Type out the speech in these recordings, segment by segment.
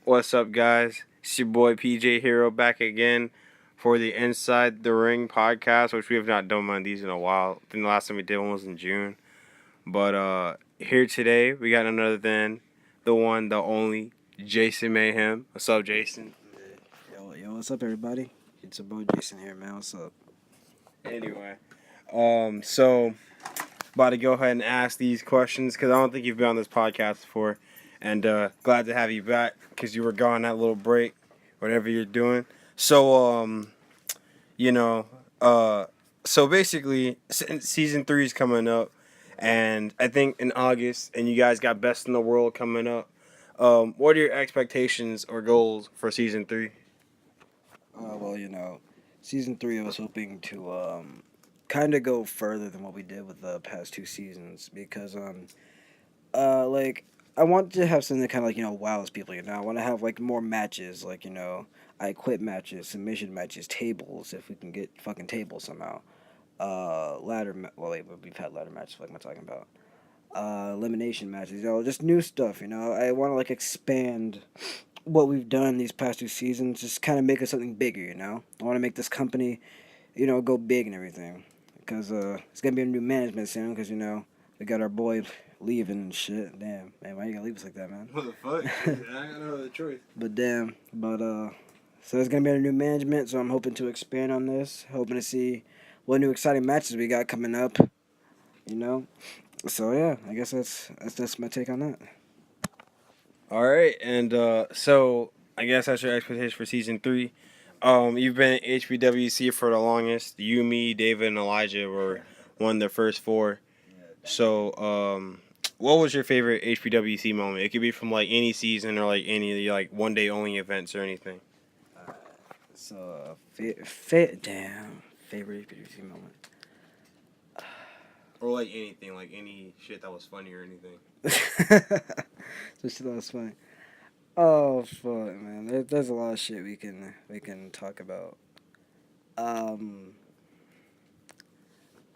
What's up, guys? It's your boy PJ Hero back again for the Inside the Ring podcast, which we have not done one of these in a while. I think the last time we did one was in June. But here today, we got another than the one, the only, Jason Mayhem. What's up, Jason? Yo, what's up, everybody? It's your boy Jason here, man. What's up? Anyway, so about to go ahead and ask these questions because I don't think you've been on this podcast before, and glad to have you back because you were gone that little break, whatever you're doing. So you know, so basically, season 3 is coming up, and I think in August, and you guys got Best in the World coming up. What are your expectations or goals for season 3? Season 3, I was hoping to kind of go further than what we did with the past 2 seasons because like I want to have something that kind of wows people. I want to have like more matches, like I quit matches, submission matches, tables if we can get fucking tables somehow. We've had ladder matches. What am I talking about? Elimination matches. Just new stuff. I want to like expand what we've done these past 2 seasons, just kind of make it something bigger. I want to make this company, go big and everything, because it's gonna be a new management soon. Because we got our boy leaving and shit. Damn, man, why you gonna leave us like that, man? What the fuck? I got no other choice. But damn, so it's gonna be a new management. So I'm hoping to expand on this. Hoping to see what new exciting matches we got coming up. So yeah, I guess that's my take on that. All right, and so I guess that's your expectation for season 3. You've been at HBWC for the longest. You, me, David, and Elijah were one of the first 4. So, what was your favorite HBWC moment? It could be from like any season or like any like one day only events or anything. Favorite HBWC moment. Or like anything, like any shit that was funny or anything. So shit that was funny. Oh fuck, man. There's a lot of shit we can talk about.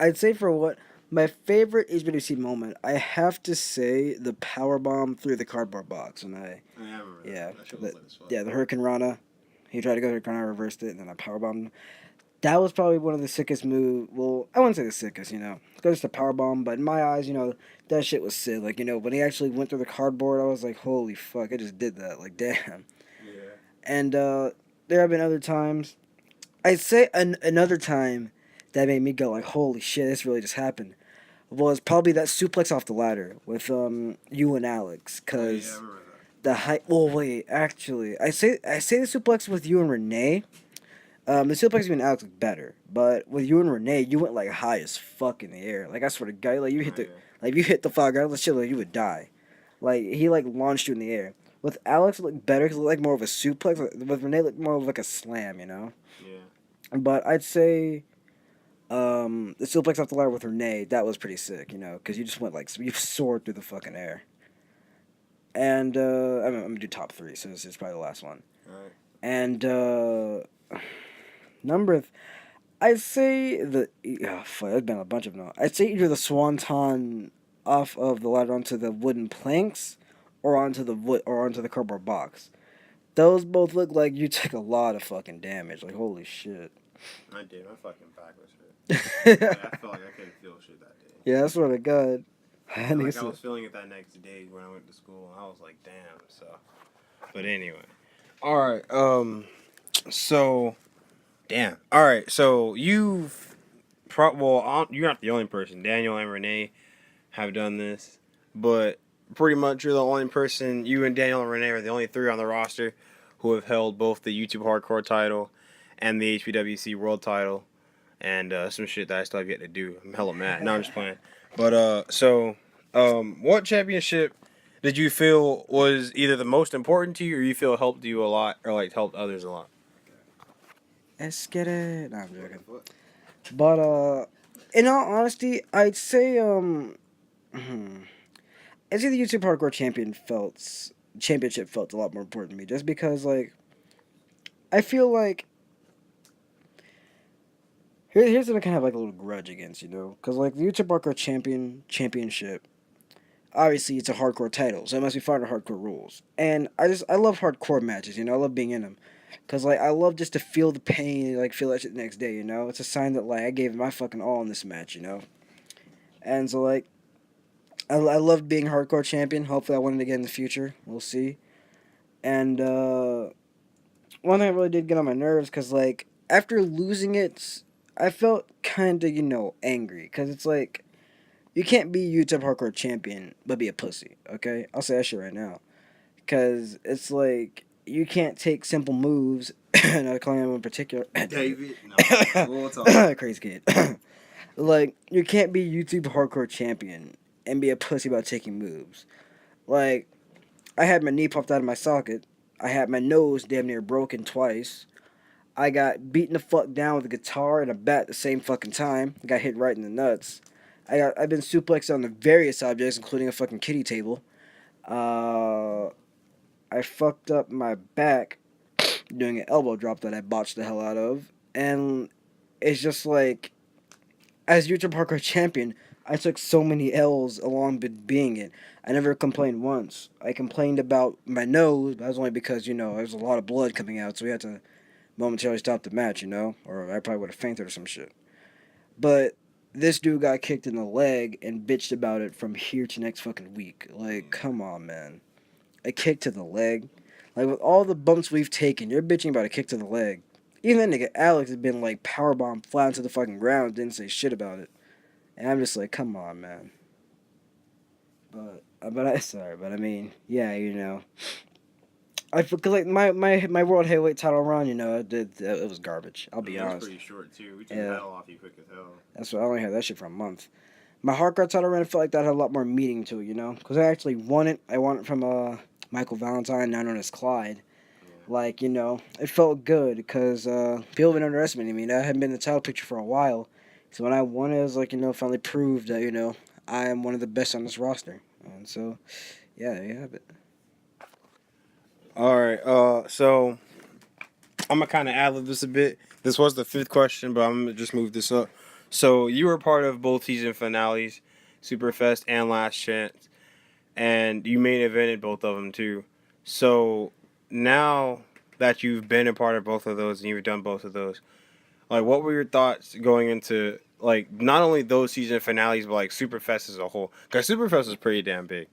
I'd say for what my favorite HBWC moment, I have to say the power bomb through the cardboard box when I remember yeah that shit was lit as fuck. the Hurricane Rana. He tried to go Hurricane Rana, reversed it, and then I power bombed. That was probably one of the sickest moves. Well, I wouldn't say the sickest, It's just a power bomb, but in my eyes, that shit was sick. Like, when he actually went through the cardboard, I was like, holy fuck, I just did that. Like, damn. Yeah. And there have been other times. I'd say another time that made me go like, holy shit, this really just happened. Was probably that suplex off the ladder with you and Alex, cause I remember that. the height. Well, wait, actually, I say the suplex with you and Renee. The suplex you and Alex was better, but with you and Renee, you went like high as fuck in the air. Like I swear to God, like you hit like if you hit the fog out of the shit, like you would die. Like he like launched you in the air. With Alex, it looked better because it looked like more of a suplex. With Renee, it looked more of like a slam, Yeah. But I'd say, the suplex off the ladder with Renee, that was pretty sick, because you just went like you soared through the fucking air. And I'm gonna do top 3, so this is probably the last one. All right. And I'd say there's been a bunch of them. I'd say either the swanton off of the ladder onto the wooden planks, or onto the cardboard box. Those both look like you took a lot of fucking damage. Like holy shit. I did. My fucking back was hurt. I felt like I couldn't feel shit that day. Yeah, I swear to God. I was feeling it that next day when I went to school, and I was like, damn. So, but anyway. All right. So, damn. All right. So you're not the only person. Daniel and Renee have done this, but pretty much you're the only person. You and Daniel and Renee are the only 3 on the roster who have held both the YouTube Hardcore title and the HBWC World title, and some shit that I still have yet to do. I'm hella mad. No, I'm just playing. But what championship did you feel was either the most important to you, or you feel helped you a lot, or like helped others a lot? Let's get it. No, I'm joking. But in all honesty, I'd say I'd say the YouTube Hardcore championship felt a lot more important to me, just because like I feel like here's what I kind of have like a little grudge against, because like the YouTube Hardcore championship, obviously it's a hardcore title, so it must be fun to hardcore rules. And I love hardcore matches, you know. I love being in them, cause like I love just to feel the pain, like feel that shit the next day, you know. It's a sign that like I gave my fucking all in this match, you know. And so like I love being hardcore champion. Hopefully I win it again in the future. We'll see. And one thing that really did get on my nerves, cause like after losing it, I felt kind of angry, cause it's like you can't be YouTube hardcore champion but be a pussy. Okay, I'll say that shit right now. Because it's like you can't take simple moves. And I call him in particular David, no, we'll talk. crazy kid. Like you can't be YouTube hardcore champion and be a pussy about taking moves. Like I had my knee popped out of my socket. I had my nose damn near broken twice. I got beaten the fuck down with a guitar and a bat at the same fucking time. I got hit right in the nuts. I've been suplexed on the various objects, including a fucking kitty table. Uh, I fucked up my back doing an elbow drop that I botched the hell out of. And it's just like, as YouTube Hardcore Champion, I took so many L's along with being it. I never complained once. I complained about my nose, but that was only because, there was a lot of blood coming out, so we had to momentarily stop the match, Or I probably would have fainted or some shit. But this dude got kicked in the leg and bitched about it from here to next fucking week. Like, come on, man. A kick to the leg. Like, with all the bumps we've taken, you're bitching about a kick to the leg. Even that nigga Alex has been, like, powerbombed flat into the fucking ground, didn't say shit about it. And I'm just like, come on, man. But I mean, yeah, I because like my world heavyweight title run, it was garbage. I'll be honest. It was pretty short too. We took the hell off you quick as hell. That's why I only had that shit for a month. My hardcore title run, I felt like that had a lot more meaning to it, because I actually won it. I won it from Michael Valentine, now known as Clyde. Yeah. Like, it felt good because people have been underestimating me. I hadn't been in the title picture for a while. So when I won it, it was like, finally proved that, I am one of the best on this roster. And so, yeah, there you have it. All right. So I'm gonna kind of ad-lib this a bit. This was the 5th question, but I'm gonna just move this up. So you were part of both season finales, Superfest and Last Chance, and you main evented both of them too. So now that you've been a part of both of those and you've done both of those, like, what were your thoughts going into, like, not only those season finales, but like Superfest as a whole? Because Superfest was pretty damn big,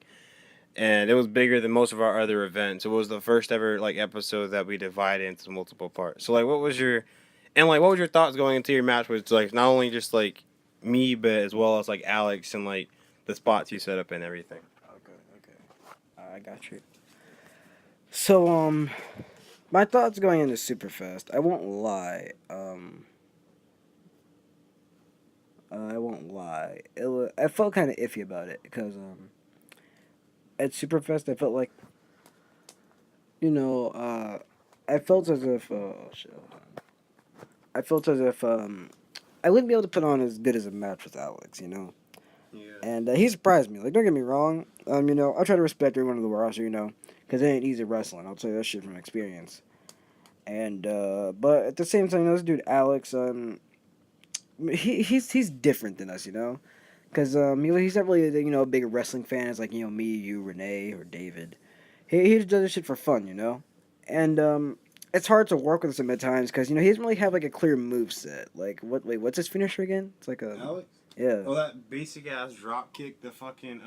and it was bigger than most of our other events. It was the first ever like episode that we divided into multiple parts. So like, what was your thoughts going into your match with, like, not only just like me, but as well as like Alex and like the spots you set up and everything? Okay. I got you. So, my thoughts going into Superfest, I won't lie. I won't lie. I felt kind of iffy about it because, at Superfest, I felt like, I felt as if, oh shit, hold on. I felt as if, I wouldn't be able to put on as good as a match with Alex, Yeah. And he surprised me. Like, don't get me wrong. I try to respect everyone in the roster, because it ain't easy wrestling. I'll tell you that shit from experience. And but at the same time, this dude Alex, he's different than us, because he's not really a big wrestling fan as like me, you, Renee, or David. He just does this shit for fun, and it's hard to work with him at times because he doesn't really have like a clear move set. Like what's his finisher again? It's like a Alex? Yeah. Oh, that basic ass drop kick, the fucking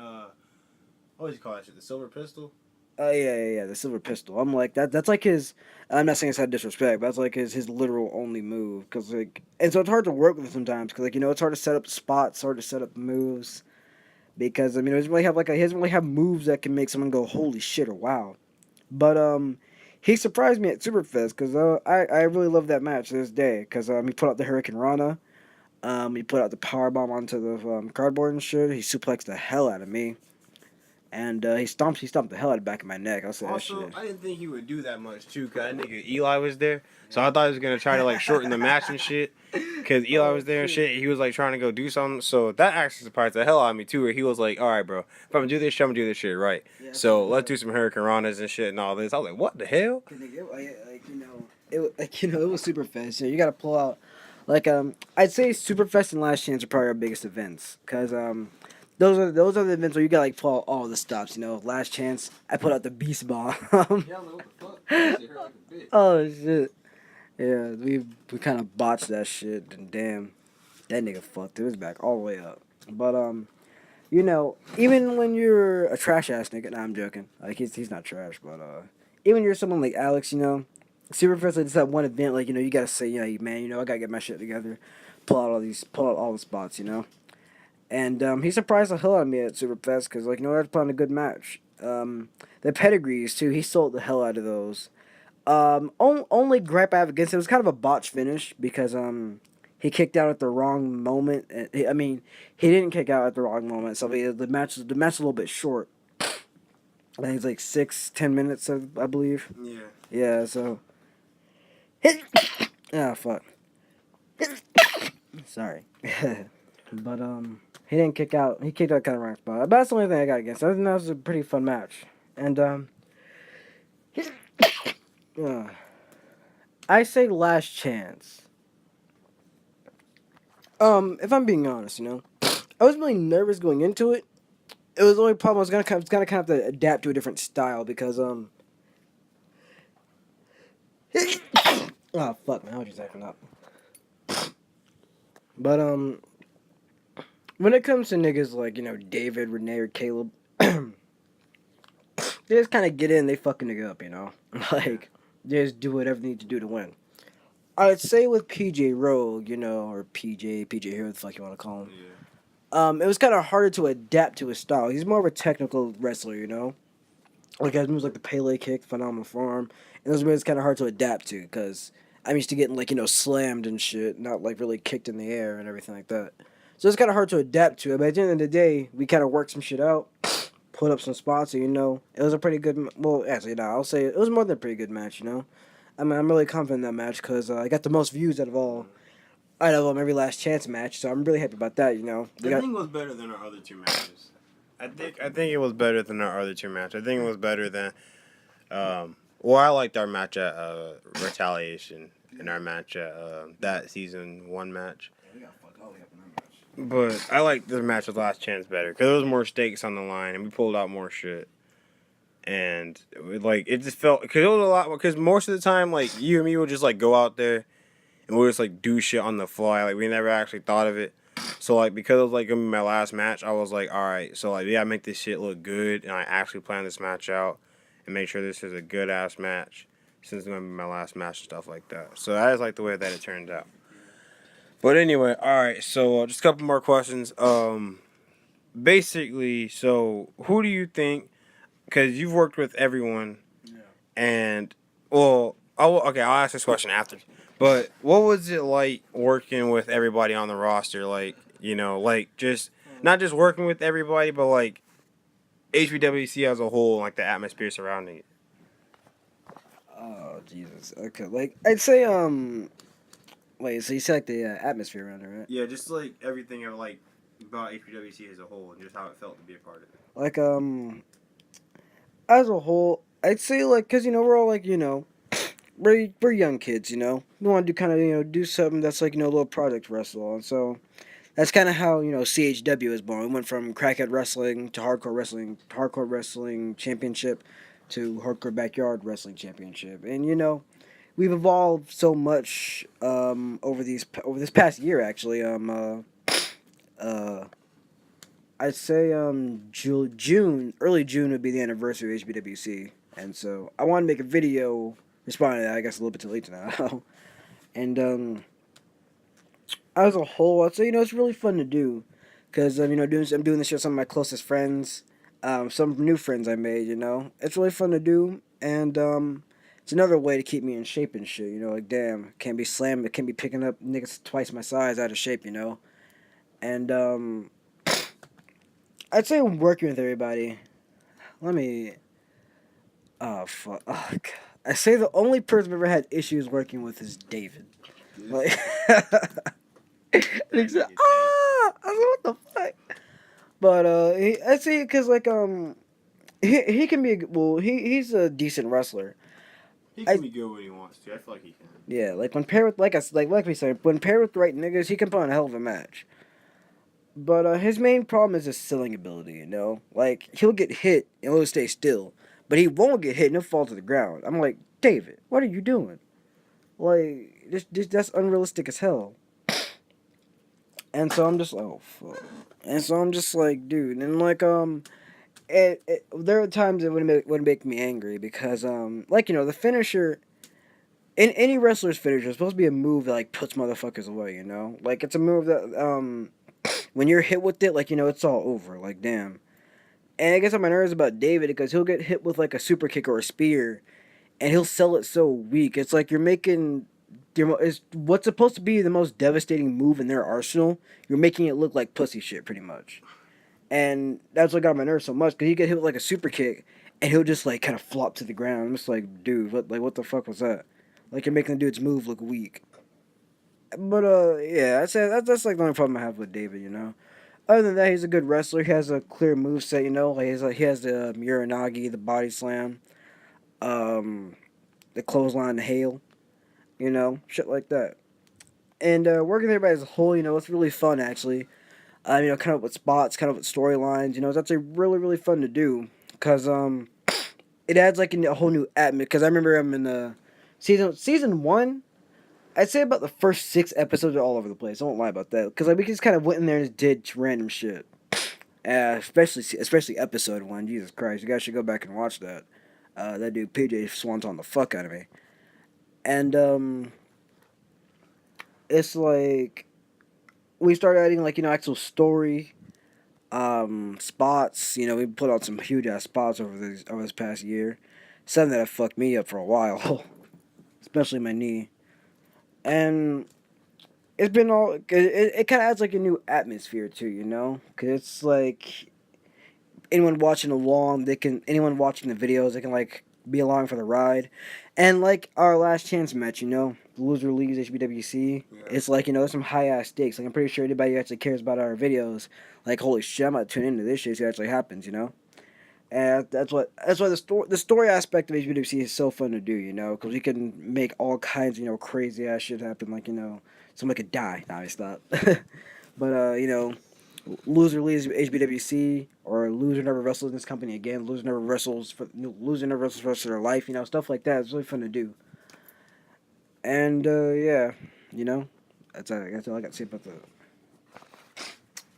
what do you call that shit? The silver pistol? Yeah, the silver pistol. I'm like that's like his. I'm not saying it's out disrespect, but that's like his literal only move. Cause like, and so it's hard to work with him sometimes. Cause like it's hard to set up spots, hard to set up moves. Because he doesn't really have he doesn't really have moves that can make someone go holy shit or wow. But he surprised me at Superfest because I really love that match to this day. Cause he put out the Hurricane Rana. He put out the powerbomb onto the cardboard and shit. He suplexed the hell out of me. And he stomped the hell out of the back of my neck. I'll say Also, that shit. I didn't think he would do that much too, cause that nigga Eli was there, so I thought he was gonna try to like shorten the match and shit. Cause Eli was there and shit. He was like trying to go do something, so that actually surprised the hell out of me too. Where he was like, "All right, bro, if I'm gonna do this shit, I'm gonna do this shit right. Yeah, so let's do some Hurricane Ranas and shit and all this." I was like, "What the hell?" It was super fast. You gotta pull out, I'd say Superfest and Last Chance are probably our biggest events, cause those are the events where you gotta like pull out all the stops. You know, last chance. I put out the beast bomb. Yeah, I'm like, what the fuck? That shit hurt like a bitch. Oh shit. Yeah, we kind of botched that shit, and damn, that nigga fucked his back all the way up. But you know, even when you're a trash ass nigga, nah, I'm joking. Like he's not trash, but even you're someone like Alex, you know, Superfest like just that one event, like you know, you gotta say, yeah, man, you know, I gotta get my shit together, pull out all the spots, you know. And he surprised the hell out of me at Superfest because like you know, I put on a good match. The pedigrees too, he sold the hell out of those. Only gripe I have against it was kind of a botch finish because he kicked out at the wrong moment. I mean, he didn't kick out at the wrong moment, so the match was a little bit short. I think it's like 6-10 minutes, I believe. Yeah. Yeah. So. Ah, fuck. Sorry. But he didn't kick out. He kicked out kind of wrong spot. But that's the only thing I got against. I think that was a pretty fun match. And I say last chance. If I'm being honest, you know, I was really nervous going into it. It was the only problem. I was gonna kind of have to adapt to a different style because oh fuck, my allergies acting up. But when it comes to niggas like you know David, Renee, or Caleb, they just kind of get in, they fucking nigga up, you know, like they just do whatever they need to do to win. I'd say with PJ Rogue, you know, or PJ, whoever the fuck you want to call him. Yeah. It was kind of harder to adapt to his style. He's more of a technical wrestler, you know. Like has moves like the Pele kick, phenomenal form, and those moves kind of hard to adapt to because I'm used to getting like you know slammed and shit, not like really kicked in the air and everything like that. So it's kind of hard to adapt to it. But at the end of the day, we kind of worked some shit out, put up some spots, and you know it was a pretty good. Well, actually, no, I'll say it was more than a pretty good match. You know, I mean, I'm really confident in that match because I got the most views out of every last chance match. So I'm really happy about that. You know, I think it was better than our other two matches. I think it was better than our other two matches. I think it was better than well, I liked our match at Retaliation and our match at that season 1 match. But I liked the match with Last Chance better because there was more stakes on the line and we pulled out more shit. And it just felt because it was a lot because most of the time like you and me would just like go out there and we'll just like do shit on the fly. Like we never actually thought of it. So like because it was like gonna be my last match, I was like, all right, so like we gotta make this shit look good, and I actually plan this match out and make sure this is a good ass match since it's gonna be my last match and stuff like that. So I just like the way that it turned out. But anyway, all right. So just a couple more questions. Basically, so who do you think? Because you've worked with everyone, and well, I'll ask this question after. But what was it like working with everybody on the roster? Like, you know, like just not just working with everybody, but like HBWC as a whole, like the atmosphere surrounding it. oh Jesus, okay, like I'd say wait, so you said like the atmosphere around it, right? Yeah, just like everything of like about HBWC as a whole, and just how it felt to be a part of it. Like as a whole, I'd say like because you know we're all like you know we're young kids, you know. We want to do kind of you know do something that's like you know a little project wrestle, and so that's kind of how you know CHW was born. We went from crackhead wrestling to hardcore wrestling championship, to hardcore backyard wrestling championship, and you know we've evolved so much over this past year actually. Uh, I'd say June, early June would be the anniversary of HBWC, and so I want to make a video responding to that. I guess a little bit too late to now, and as a whole, I'd say you know it's really fun to do, cause you know I'm doing this shit with some of my closest friends, some new friends I made. You know, it's really fun to do, and it's another way to keep me in shape and shit. You know, like damn, can't be slamming, can't be picking up niggas twice my size out of shape. You know, and I'd say working with everybody. Let me. Oh fuck. Oh, God. I say the only person I've ever had issues working with is David. Like. And he's like, I was like, what the fuck? But I see because like he can be he's a decent wrestler. He can be good when he wants to. I feel like he can. Yeah, like when paired with like we said, when paired with the right niggas, he can put on a hell of a match. But his main problem is his selling ability, you know? Like, he'll get hit and he'll stay still. But he won't get hit and he'll fall to the ground. I'm like, David, what are you doing? Like, that's unrealistic as hell. And so I'm just, oh, fuck. And so I'm just like, dude. And like, there are times it would make me angry because, like, you know, the finisher, in any wrestler's finisher, is supposed to be a move that, like, puts motherfuckers away, you know? Like, it's a move that, when you're hit with it, like, you know, it's all over. Like, damn. And I guess I'm nervous about David because he'll get hit with like a super kick or a spear, and he'll sell it so weak. It's like you're making is what's supposed to be the most devastating move in their arsenal. You're making it look like pussy shit, pretty much. And that's what got on my nerves so much because he get hit with like a super kick, and he'll just like kind of flop to the ground. I'm just like, dude, what the fuck was that? Like you're making the dude's move look weak. But yeah, that's like the only problem I have with David, you know. Other than that, he's a good wrestler. He has a clear move set, you know. Like he has the Uranagi, the body slam, um, the clothesline, the hail, you know, shit like that. And working with everybody as a whole, you know, it's really fun actually. You know, kind of with spots, kind of with storylines, you know, it's actually really fun to do because it adds like a whole new atmosphere. Because I remember I'm in the season one. I'd say about the first 6 episodes are all over the place. I won't lie about that because like we just kind of went in there and just did random shit. Especially episode one. Jesus Christ, you guys should go back and watch that. That dude PJ Swanton the fuck out of me, and it's like we started adding like you know actual story, spots. You know we put out some huge ass spots over this past year. Something that have fucked me up for a while, especially my knee, and it's been all. It kind of adds like a new atmosphere too, you know, because it's like anyone watching along, anyone watching the videos, they can like be along for the ride. And like our last chance match, you know, the loser leagues HBWC. Yeah. It's like you know some high ass stakes. Like I'm pretty sure anybody who actually cares about our videos, like holy shit, I might tune into this shit. See what actually happens, you know. And that's why the story aspect of HBWC is so fun to do, you know, because we can make all kinds of you know crazy ass shit happen. Like you know, somebody could die. Nah, I stop. But you know, loser leaves HBWC or loser never wrestles in this company again. Loser never wrestles for the rest of their life. You know, stuff like that. It's really fun to do. And yeah, you know, that's all I got to say about that.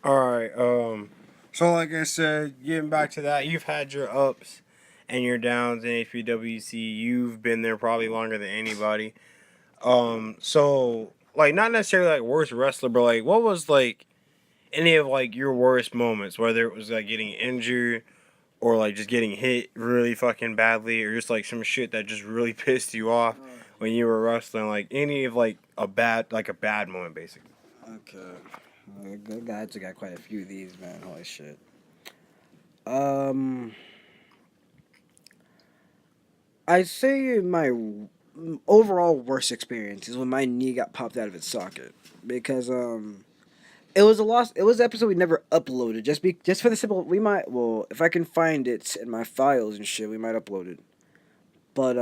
All right. So like I said, getting back to that, you've had your ups and your downs in HBWC. You've been there probably longer than anybody. So like not necessarily like worst wrestler, but like what was like any of like your worst moments, whether it was like getting injured or like just getting hit really fucking badly or just like some shit that just really pissed you off when you were wrestling, like any of like a bad moment basically. Okay. Good guy. I got quite a few of these, man. Holy shit. I say my overall worst experience is when my knee got popped out of its socket because it was a loss. It was an episode we never uploaded. Just for the simple, we might. Well, if I can find it in my files and shit, we might upload it. But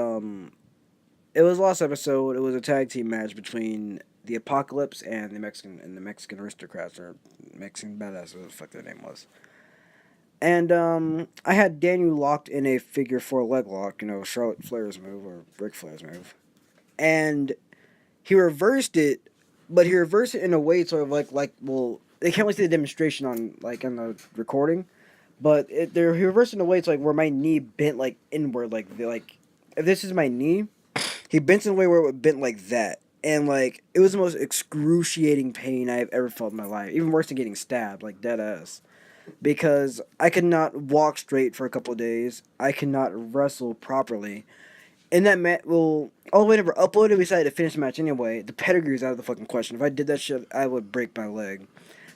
it was a lost episode. It was a tag team match between the Apocalypse and the Mexican Aristocrats or Mexican Badass, whatever the fuck their name was. And I had Daniel locked in a figure 4 leg lock, you know, Charlotte Flair's move or Ric Flair's move, and he reversed it, but he reversed it in a way sort of like well they can't really see the demonstration on the recording, but he reversed it in a way it's like where my knee bent like inward like if this is my knee, he bent in a way where it would bent like that. And like it was the most excruciating pain I've ever felt in my life. Even worse than getting stabbed, like dead ass. Because I could not walk straight for a couple of days. I could not wrestle properly. And that match, well, all the way never uploaded, we decided to finish the match anyway. The pedigree is out of the fucking question. If I did that shit, I would break my leg.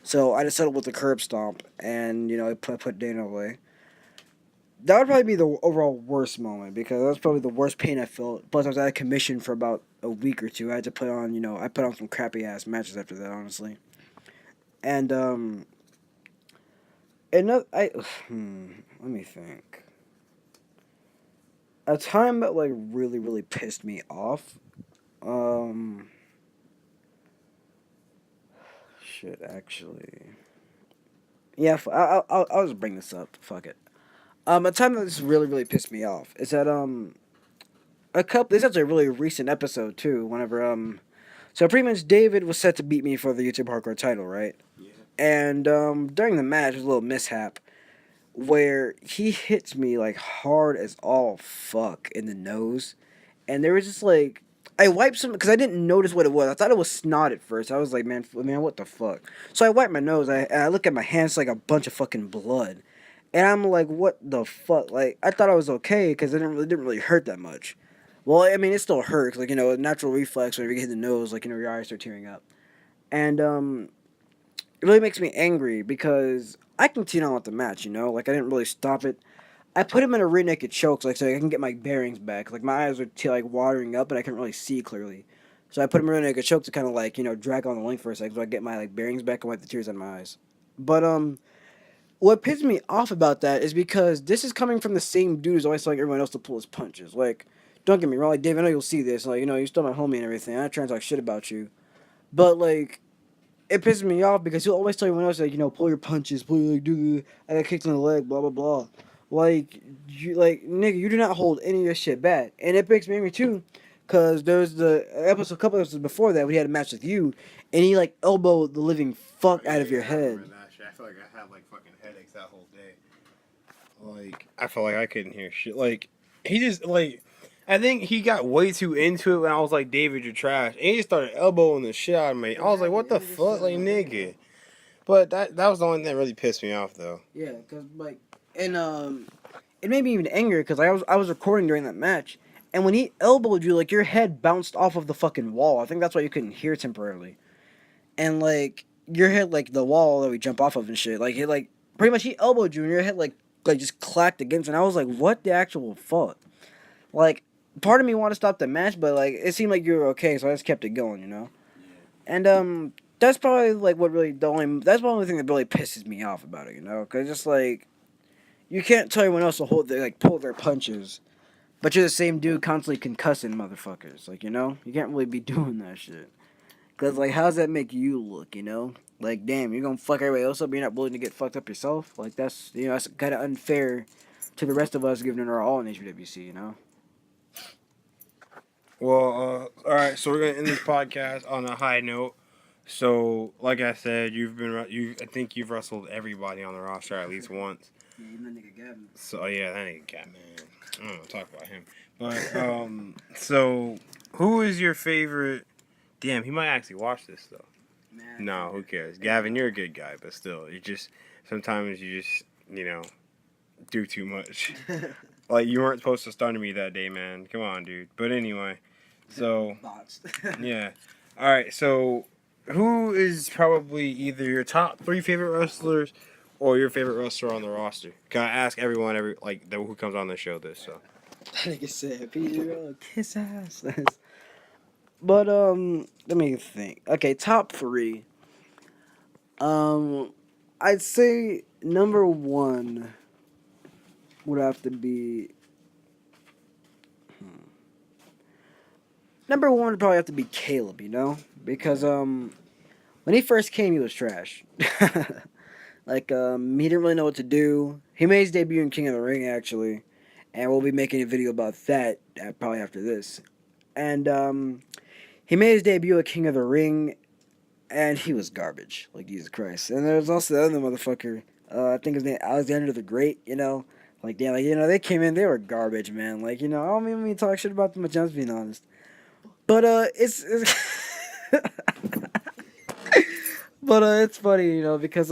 So I just settled with the curb stomp, and, you know, I put Dana away. That would probably be the overall worst moment, because that was probably the worst pain I felt. Plus, I was out of commission for about a week or two. I had to put on, you know, I put on some crappy-ass matches after that, honestly. And, another, let me think. A time that, like, really pissed me off, shit, actually. Yeah, I'll just bring this up. Fuck it. A time that this really really pissed me off is that a couple. This is actually a really recent episode too. Whenever so pretty much David was set to beat me for the YouTube Hardcore title, right? Yeah. And during the match, there's a little mishap where he hits me like hard as all fuck in the nose, and there was just like I wiped some because I didn't notice what it was. I thought it was snot at first. I was like, man, what the fuck? So I wiped my nose. I look at my hands like a bunch of fucking blood, and I'm like, what the fuck? Like I thought I was okay because it didn't really hurt that much. Well, I mean, it still hurts. Like a natural reflex whenever you get hit the nose, like your eyes start tearing up, and it really makes me angry because I continued on with the match. Like I didn't really stop it. I put him in a rear naked choke, like so I can get my bearings back. Like my eyes were like watering up, and I couldn't really see clearly. So I put him in a rear naked choke to kind of like drag on the link for a second, so I get my like bearings back and wipe the tears out of my eyes. But what pisses me off about that is because this is coming from the same dude who's always telling everyone else to pull his punches. Like, don't get me wrong, like Dave, I know you'll see this. Like, you're still my homie and everything. I'm not trying to talk shit about you, but like it pisses me off because he'll always tell everyone else like pull your punches, pull your like do I got kicked in the leg, blah blah blah. Like you like nigga, you do not hold any of your shit back, and it makes me angry too, cause there's the episode, a couple episodes before that we had a match with you, and he like elbowed the living fuck out of your I head. remember that shit. I feel like I had like fucking headaches that whole day. Like I felt like I couldn't hear shit. Like he just like I think he got way too into it when I was like, David, you're trash. And he just started elbowing the shit out of me. I was like, what the fuck? Like nigga. But that was the only thing that really pissed me off though. Yeah, cause like, and it made me even angrier because I was recording during that match, and when he elbowed you, like your head bounced off of the fucking wall. I think that's why you couldn't hear temporarily, and like your head, like the wall that we jump off of and shit, like he like pretty much he elbowed you, and your head like just clacked against, and I was like, what the actual fuck? Like, part of me wanted to stop the match, but like it seemed like you were okay, so I just kept it going. And that's probably like what really that's the only thing that really pisses me off about it. Because just like you can't tell everyone else to pull their punches, but you're the same dude constantly concussing motherfuckers. Like you can't really be doing that shit. Cause like how does that make you look? Like damn, you're gonna fuck everybody else up, but you're not willing to get fucked up yourself. Like that's kind of unfair to the rest of us giving it our all in HBWC. Well, all right. So we're gonna end this podcast on a high note. So, like I said, I think you've wrestled everybody on the roster at least once. Yeah, even that nigga Gavin. So yeah, that nigga got man. I don't want to talk about him. But so who is your favorite? Damn, he might actually watch this though. Man, No, who cares? Gavin, you're a good guy, but still, sometimes you just do too much. Like you weren't supposed to stun me that day, man. Come on, dude. But anyway, so bots. yeah. All right, so who is probably either your top 3 favorite wrestlers or your favorite wrestler on the roster? Can I ask everyone who comes on the show this? So That nigga said, Peter, kiss ass. But let me think. Okay, top 3. I'd say number 1 would have to be. Number 1 would probably have to be Caleb, because when he first came, he was trash. Like he didn't really know what to do. He made his debut in King of the Ring actually, and we'll be making a video about that probably after this. And he made his debut at King of the Ring, and he was garbage, like Jesus Christ. And there was also the other motherfucker. I think his name Alexander the Great. Like damn, like they came in, they were garbage, man. Like I don't mean to talk shit about them, but just being honest. But it's but it's funny, because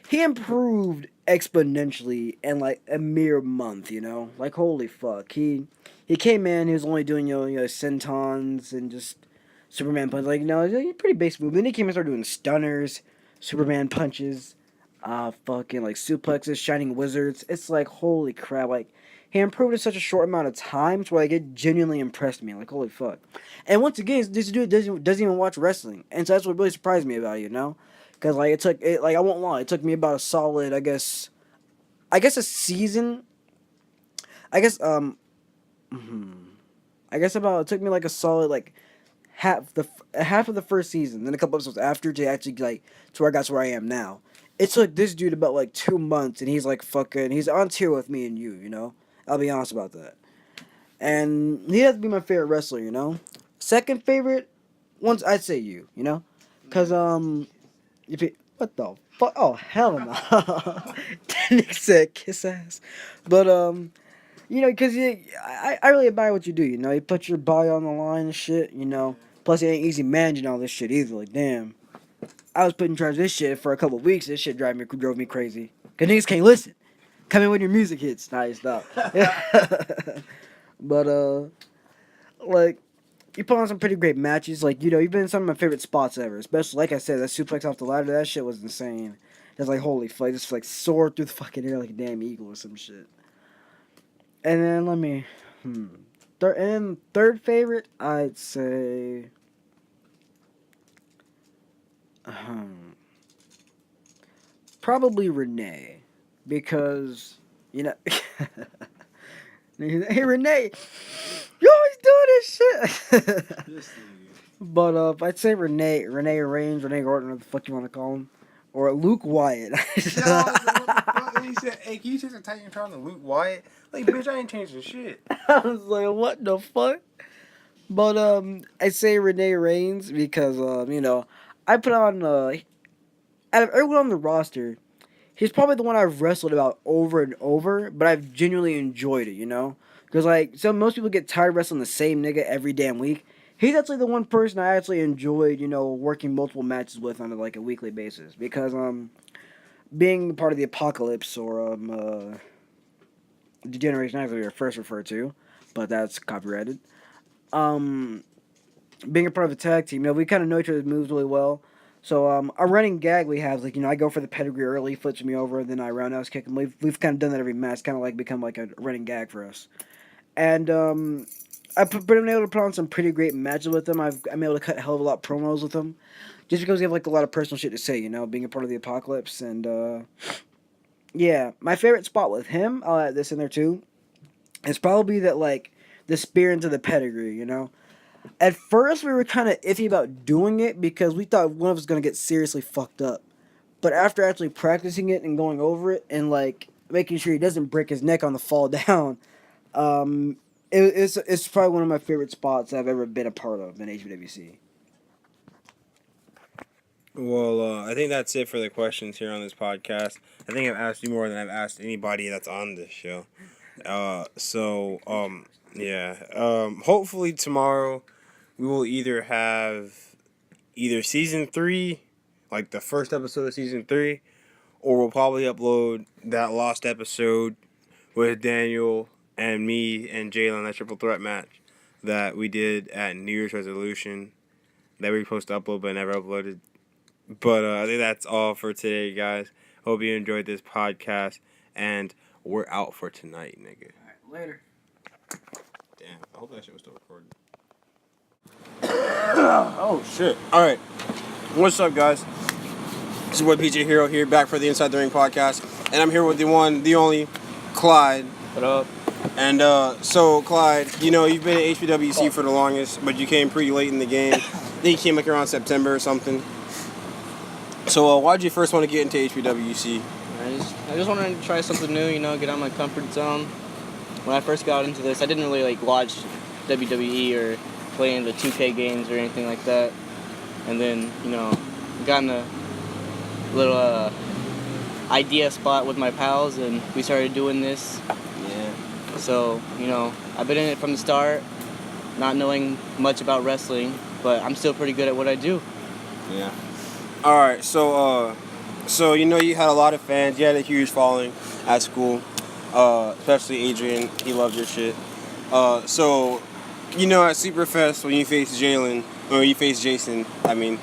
he improved exponentially in like a mere month. Like holy fuck, he came in, he was only doing sentons and just Superman punches, like pretty basic move. Then he came and started doing stunners, Superman punches, fucking like suplexes, shining wizards. It's like holy crap, like he improved in such a short amount of time to where like it genuinely impressed me. Like holy fuck. And once again, this dude doesn't even watch wrestling, and so that's what really surprised me about because like like I won't lie, it took me about a solid I guess a season. I guess I guess it took me like a solid like half of the first season, then a couple episodes after to actually like to where I got to where I am now. It took this dude about like 2 months, and he's like fucking. He's on tier with me and you. You know, I'll be honest about that. And he has to be my favorite wrestler. You know, second favorite, once I'd say you. You know, cause if it, what the fuck? Oh hell no! Nick said kiss ass, but you know, cause I really admire what you do. You know, you put your body on the line and shit. You know, plus it ain't easy managing all this shit either. Like damn, I was put in charge of this shit for a couple of weeks. This shit drove me crazy. Cause niggas can't listen. Come in when your music hits. Nah, you stop. But like you put on some pretty great matches. Like you know, you've been in some of my favorite spots ever. Especially like I said, that suplex off the ladder. That shit was insane. It's like holy fuck, just like soared through the fucking air like a damn eagle or some shit. And then let me, third favorite, I'd say, probably Renee, because you know, hey Renee, you always doing this shit. But I'd say Renee Reigns, Renee Orton, what the fuck you want to call him, or Luke Wyatt. Yo, what the fuck? And he said, "Hey, can you take the Titan Tron to Luke Wyatt?" Like, bitch, I ain't changing shit. I was like, what the fuck? But I say Renee Reigns because you know, I put on out of everyone on the roster, he's probably the one I've wrestled about over and over, but I've genuinely enjoyed it, you know? Because like most people get tired of wrestling the same nigga every damn week. He's actually the one person I actually enjoyed, you know, working multiple matches with on like a weekly basis because being part of the Apocalypse or Degeneration X we were first referred to, but that's copyrighted. Being a part of a tag team, you know, we kind of know each other's moves really well. So a running gag we have is like, you know, I go for the pedigree early, flips me over, then I roundhouse kick him. We've kind of done that every match, kind of like become like a running gag for us. And been able to put on some pretty great matches with them. I'm able to cut a hell of a lot of promos with them, just because we have like a lot of personal shit to say, you know, being a part of the Apocalypse. And yeah, my favorite spot with him, I'll add this in there too, is probably that like the spear into the pedigree, you know. At first, we were kind of iffy about doing it because we thought one of us was going to get seriously fucked up. But after actually practicing it and going over it and, like, making sure he doesn't break his neck on the fall down, it's probably one of my favorite spots I've ever been a part of in HBWC. Well, I think that's it for the questions here on this podcast. I think I've asked you more than I've asked anybody that's on this show. Yeah. Hopefully tomorrow we will either have season 3, like the first episode of season 3, or we'll probably upload that lost episode with Daniel and me and Jalen, that triple threat match that we did at New Year's resolution that we were supposed to upload but never uploaded. But I think that's all for today, guys. Hope you enjoyed this podcast, and we're out for tonight, nigga. All right, later. Damn, I hope that shit was still recording. Oh, shit. All right. What's up, guys? This is your boy PJ Hero here, back for the Inside the Ring podcast. And I'm here with the one, the only, Clyde. What up? And so, Clyde, you know, you've been at HBWC for the longest, but you came pretty late in the game. I think you came like around September or something. So, why did you first want to get into HBWC? I just wanted to try something new, you know, get out of my comfort zone. When I first got into this, I didn't really like watch WWE or play in the 2K games or anything like that. And then, you know, got in a little idea spot with my pals, and we started doing this. Yeah. So, you know, I've been in it from the start, not knowing much about wrestling, but I'm still pretty good at what I do. Yeah. All right, so you know you had a lot of fans. You had a huge following at school, especially Adrian. He loved your shit. So, you know, at Superfest when you faced Jalen, or you faced Jason, I mean,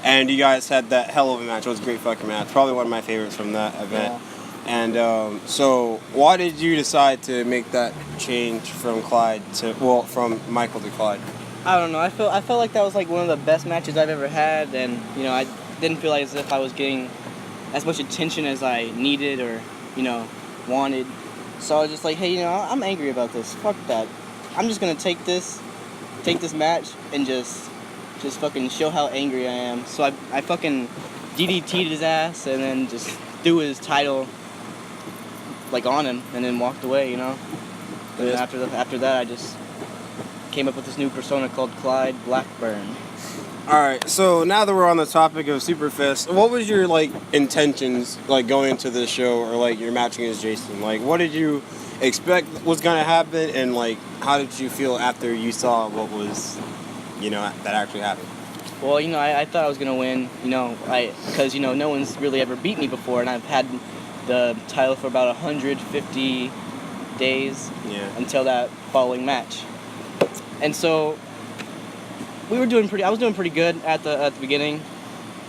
and you guys had that hell of a match. It was a great fucking match. Probably one of my favorites from that event. Yeah. And so, why did you decide to make that change from from Michael to Clyde? I don't know. I felt like that was like one of the best matches I've ever had, and you know, I didn't feel like as if I was getting as much attention as I needed or, you know, wanted. So I was just like, hey, you know, I'm angry about this. Fuck that. I'm just gonna take this match and just just fucking show how angry I am. So I fucking DDT'd his ass and then just threw his title like on him and then walked away, you know. And then after that, I just came up with this new persona called Clyde Blackburn. All right, so now that we're on the topic of Superfest, what was your like intentions like going into this show or like your matching as Jason? Like, what did you expect was gonna happen, and like how did you feel after you saw what was, that actually happened? Well, I thought I was gonna win, because no one's really ever beat me before, and I've had the title for about 150 days until that following match, and so I was doing pretty good at the beginning,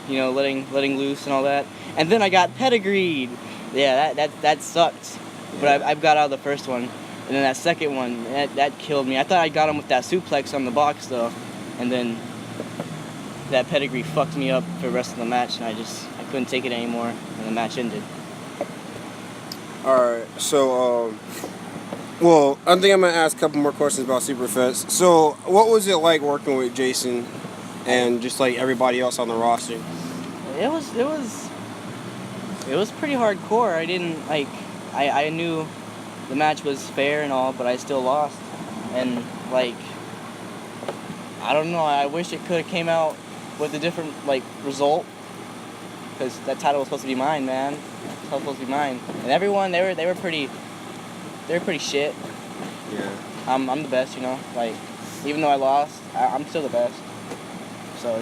letting loose and all that, and then I got pedigreed. Yeah, that sucked. But I've got out of the first one, and then that second one, that killed me. I thought I got him with that suplex on the box though, and then that pedigree fucked me up for the rest of the match, and I couldn't take it anymore, and the match ended. All right, so well, I think I'm gonna ask a couple more questions about Superfest. So, what was it like working with Jason and just like everybody else on the roster? It was pretty hardcore. I didn't like. I knew the match was fair and all, but I still lost. And, like, I don't know, I wish it could have came out with a different, like, result. Because that title was supposed to be mine, man. It was supposed to be mine. And everyone, they were pretty shit. Yeah. I'm the best, like, even though I lost, I'm still the best. So,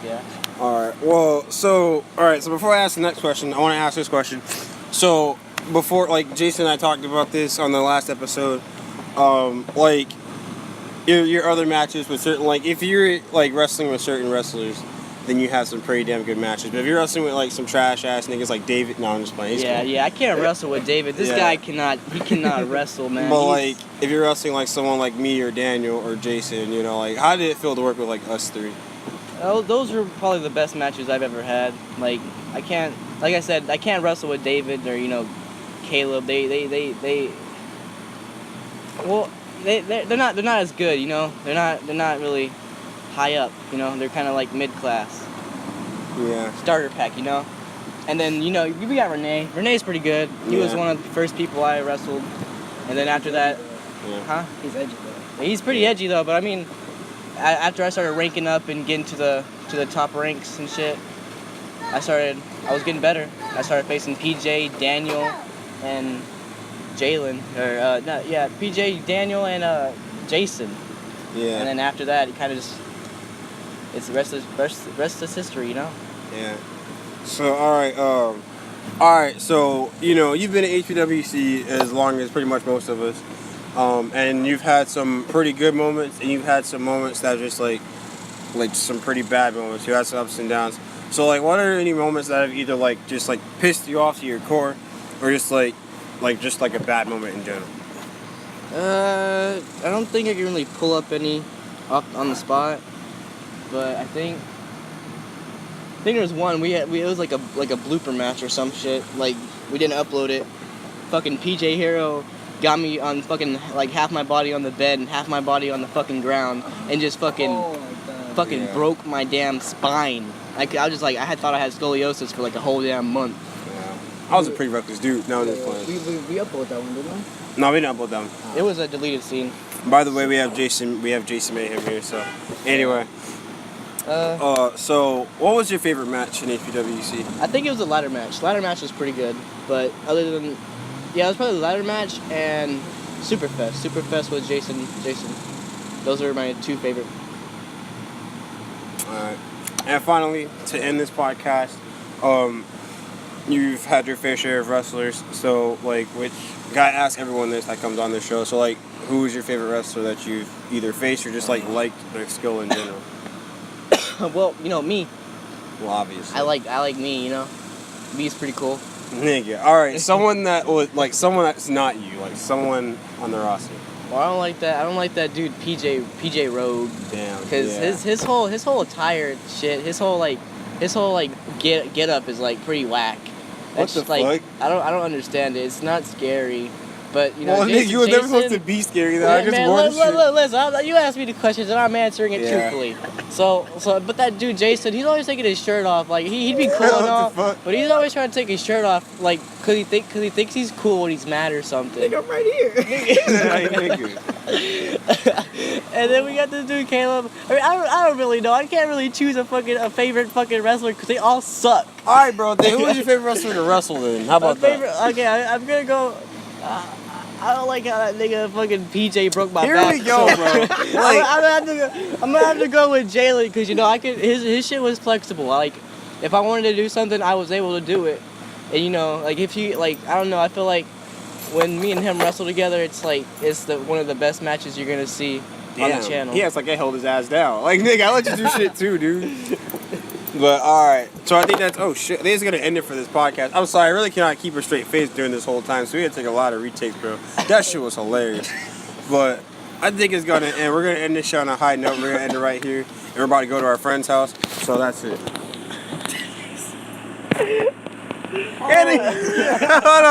yeah. Alright, so before I ask the next question, I want to ask this question. So, before, like, Jason and I talked about this on the last episode, like, your other matches with certain, like, if you're, like, wrestling with certain wrestlers, then you have some pretty damn good matches. But if you're wrestling with, like, some trash-ass niggas like David, no, I'm just playing. Yeah, I can't wrestle with David. This guy cannot wrestle, man. But, like, if you're wrestling, like, someone like me or Daniel or Jason, like, how did it feel to work with, like, us three? Oh, those were probably the best matches I've ever had. Like I said, I can't wrestle with David or Caleb. They're not as good. They're not really high up. They're kind of like mid class. Yeah. Starter pack. And then we got Renee. Renee's pretty good. He was one of the first people I wrestled. And then after that, He's edgy though. He's pretty edgy though. But I mean, after I started ranking up and getting to the top ranks and shit, I was getting better. I started facing PJ, Daniel, and Jalen. PJ, Daniel, and Jason. Yeah. And then after that, it kind of just, it's the rest is history, Yeah. So, alright, so, you've been at HBWC as long as pretty much most of us. And you've had some pretty good moments, and you've had some moments that are just like some pretty bad moments. You had some ups and downs. So, like, what are any moments that have either just pissed you off to your core, or just like a bad moment in general? I don't think I can really pull up any up on the spot, but I think there was one. It was like a blooper match or some shit. Like, we didn't upload it. Fucking PJ Hero got me on fucking like half my body on the bed and half my body on the fucking ground, and just fucking broke my damn spine. Like, I was just like, I had thought I had scoliosis for like a whole damn month. Yeah. I was a pretty reckless dude. No, just playing. We uploaded that one, didn't we? No, we didn't upload that one. It was a deleted scene. By the way, we have Jason Mayhem here. So, anyway. So what was your favorite match in HBWC? I think it was the ladder match. Ladder match was pretty good, but other than, it was probably the ladder match and Superfest. Superfest was Jason. Those are my two favorite. Alright. And finally, to end this podcast, you've had your fair share of wrestlers. So, gotta ask everyone this that comes on this show. So, who is your favorite wrestler that you've either faced or just liked their skill in general? Well, me. Well, obviously. I like me. Me's pretty cool. Nigga. All right. Someone that was someone that's not you, someone on the roster. Well, I don't like that dude PJ Rogue. Damn. Because his whole attire shit, his whole get up is pretty whack. What the fuck? I don't understand it. It's not scary. But you know, Well, Jason, nigga, you were never supposed to Jason- be scary. Though. Yeah, I just man, wanted shit. listen, you asked me the questions and I'm answering it Yeah. truthfully. But that dude Jason, he's always taking his shirt off. Like he'd be cool What and the all, fuck? but he's always trying to take his shirt off, like cause he thinks he's cool when he's mad or something. I'm right here. And then we got this dude Caleb. I mean, I don't really know. I can't really choose a favorite fucking wrestler because they all suck. All right, bro. Then who was your favorite wrestler to wrestle then? How about that? Okay, I'm gonna go. I don't like how that nigga fucking PJ broke my Here back. we go, bro. Like, I'm gonna have to go with Jalen because you know his shit was flexible. Like if I wanted to do something, I was able to do it. And you know, like if you like, I don't know. I feel like when me and him wrestle together, it's like one of the best matches you're gonna see on the channel. He has like I held his ass down. Like nigga, I let you do shit too, dude. But alright. So I think that's I think it's gonna end it for this podcast. I'm sorry, I really cannot keep a straight face during this whole time, so we had to take a lot of retakes, bro. That shit was hilarious. But I think it's gonna end. We're gonna end this show on a high note. We're gonna end it right here. And we're about to go to our friend's house. So that's it. Hold on.